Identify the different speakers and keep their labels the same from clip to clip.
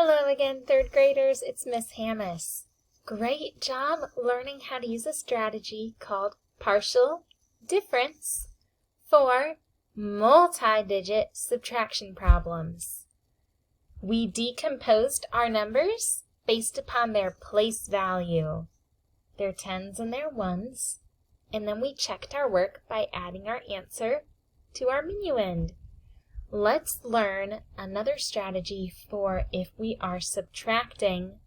Speaker 1: Hello again, third graders. It's Miss Hammis. Great job learning how to use a strategy called partial difference for multi-digit subtraction problems. We decomposed our numbers based upon their place value, their tens and their ones, and then we checked our work by adding our answer to our minuend. Let's learn another strategy for if we are subtracting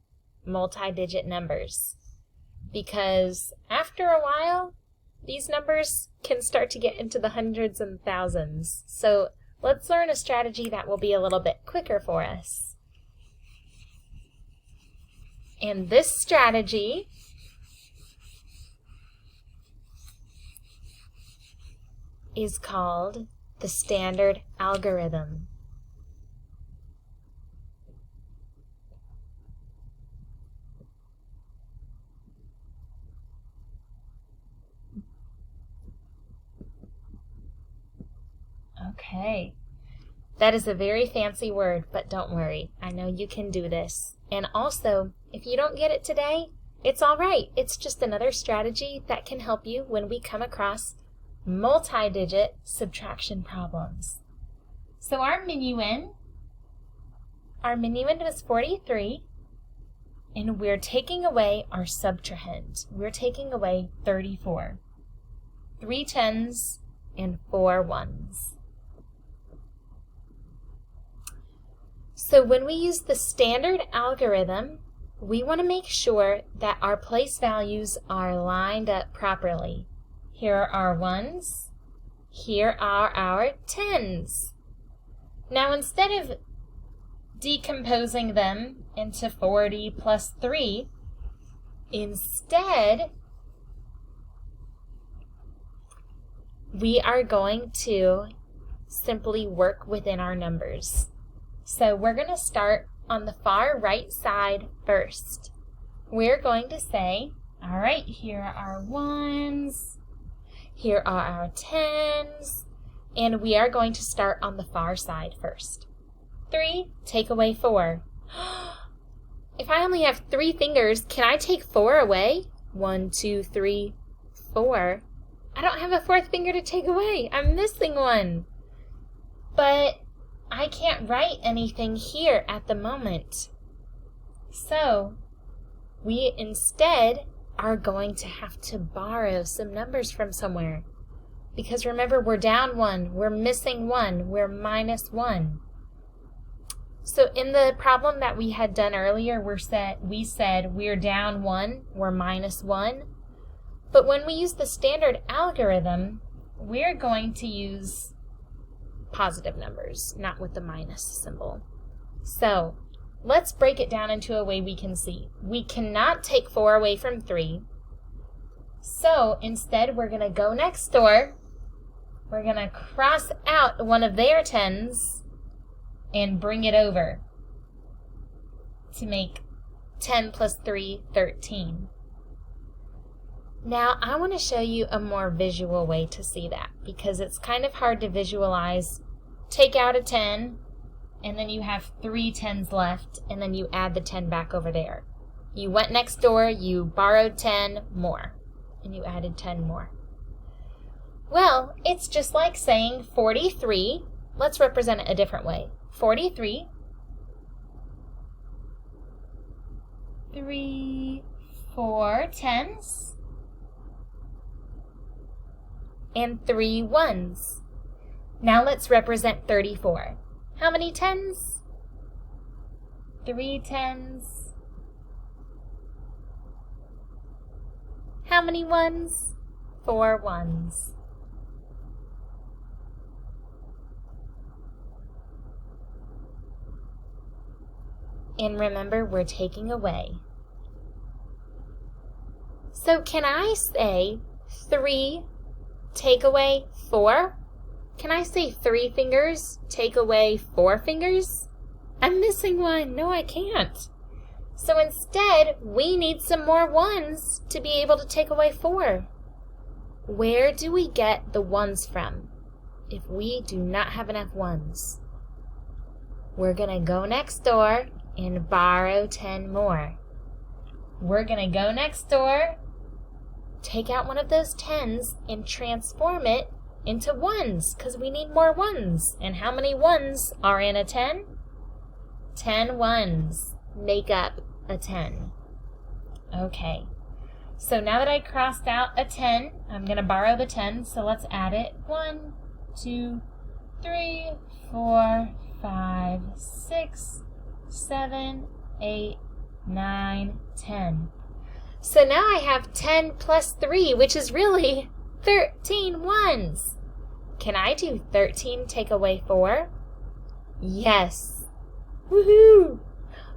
Speaker 1: multi-digit numbers. Because after a while, these numbers can start to get into the hundreds and thousands. So let's learn a strategy that will be a little bit quicker for us. And this strategy is called the standard algorithm. Okay, that is a very fancy word, but don't worry, I know you can do this. And also, if you don't get it today, it's all right. It's just another strategy that can help you when we come across multi-digit subtraction problems. So our minuend was 43, and we're taking away our subtrahend. We're taking away 34. 3 tens and 4 ones. So when we use the standard algorithm, we want to make sure that our place values are lined up properly. Here are our ones. Here are our tens. Now instead of decomposing them into 40 plus 3, instead we are going to simply work within our numbers. So we're going to start on the far right side first. We're going to say, all right, here are our ones. Here are our tens, and we are going to start on the far side first. 3, take away 4. If I only have 3 fingers, can I take 4 away? 1, 2, 3, 4. I don't have a 4th finger to take away. I'm missing one. But I can't write anything here at the moment. So we instead are going to have to borrow some numbers from somewhere. Because remember, we're down 1, we're missing 1, we're minus 1. So in the problem that we had done earlier, we said we're down 1, we're minus 1. But when we use the standard algorithm, we're going to use positive numbers, not with the minus symbol. So let's break it down into a way we can see. We cannot take 4 away from 3. So instead, we're going to go next door. We're going to cross out one of their tens and bring it over to make 10 plus 3, 13. Now, I want to show you a more visual way to see that because it's kind of hard to visualize. Take out a 10, and then you have 3 tens left, and then you add the 10 back over there. You went next door, you borrowed 10 more, and you added 10 more. Well, it's just like saying 43. Let's represent it a different way. 43, 3, 4 tens, and 3 ones. Now let's represent 34. How many tens? 3 tens. How many ones? 4 ones. And remember, we're taking away. So can I say 3 take away 4? Can I say 3 fingers take away 4 fingers? I'm missing one. No, I can't. So instead, we need some more ones to be able to take away 4. Where do we get the ones from if we do not have enough ones? We're going to go next door and borrow 10 more. We're going to go next door, take out one of those 10s, and transform it into 1s, because we need more 1s. And how many 1s are in a 10? 10 1s make up a 10. Okay, so now that I crossed out a 10, I'm going to borrow the 10, so let's add it. 1, 2, 3, 4, 5, 6, 7, 8, 9, 10. So now I have 10 plus 3, which is really 13 1s. Can I do 13 take away 4? Yes. Woohoo!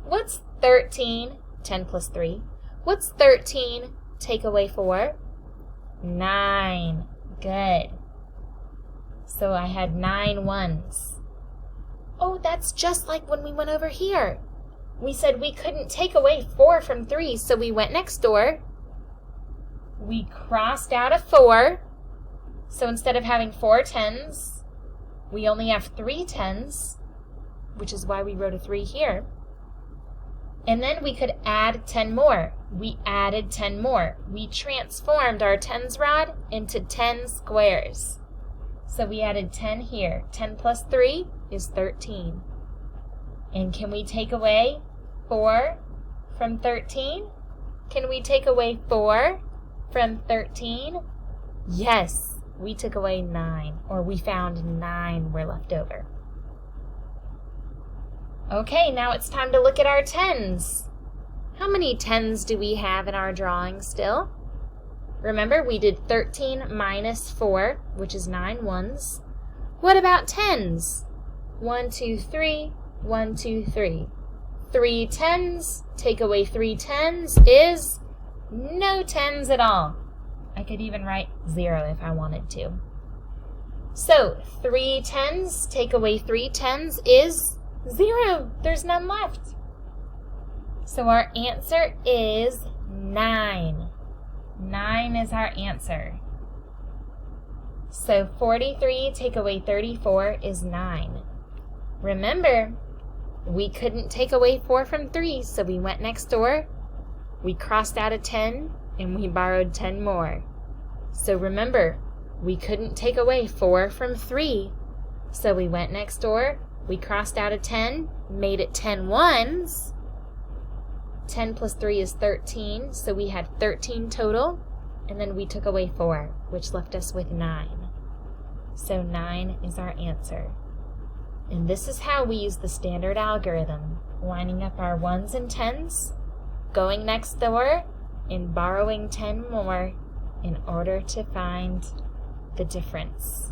Speaker 1: What's 13? 10 plus 3. What's 13 take away 4? 9. Good. So I had 9 1s. Oh, that's just like when we went over here. We said we couldn't take away 4 from 3, so we went next door. We crossed out a 4. So instead of having 4 10s, we only have 3 10s, which is why we wrote a 3 here. And then we could add 10 more. We added 10 more. We transformed our 10s rod into 10 squares. So we added 10 here. 10 plus 3 is 13. And can we take away 4 from 13? Can we take away 4 from 13? Yes, we took away 9, or we found 9 were left over. Okay, now it's time to look at our 10s. How many 10s do we have in our drawing still? Remember, we did 13 minus 4, which is 9 1s. What about 10s? 1, 2, 3, 1, 2, 3. 3 10s, take away 3 10s is no 10s at all. I could even write 0 if I wanted to. So 3 10s, take away 3 10s is 0. There's none left. So our answer is 9. 9 is our answer. So 43 take away 34 is 9. Remember, we couldn't take away 4 from 3, so we went next door, we crossed out a 10, and we borrowed 10 more. So remember, we couldn't take away 4 from 3, so we went next door, we crossed out a 10, made it 10 1s. 10 plus 3 is 13, so we had 13 total, and then we took away 4, which left us with 9. So 9 is our answer. And this is how we use the standard algorithm, lining up our 1s and 10s, going next door, and borrowing 10 more in order to find the difference.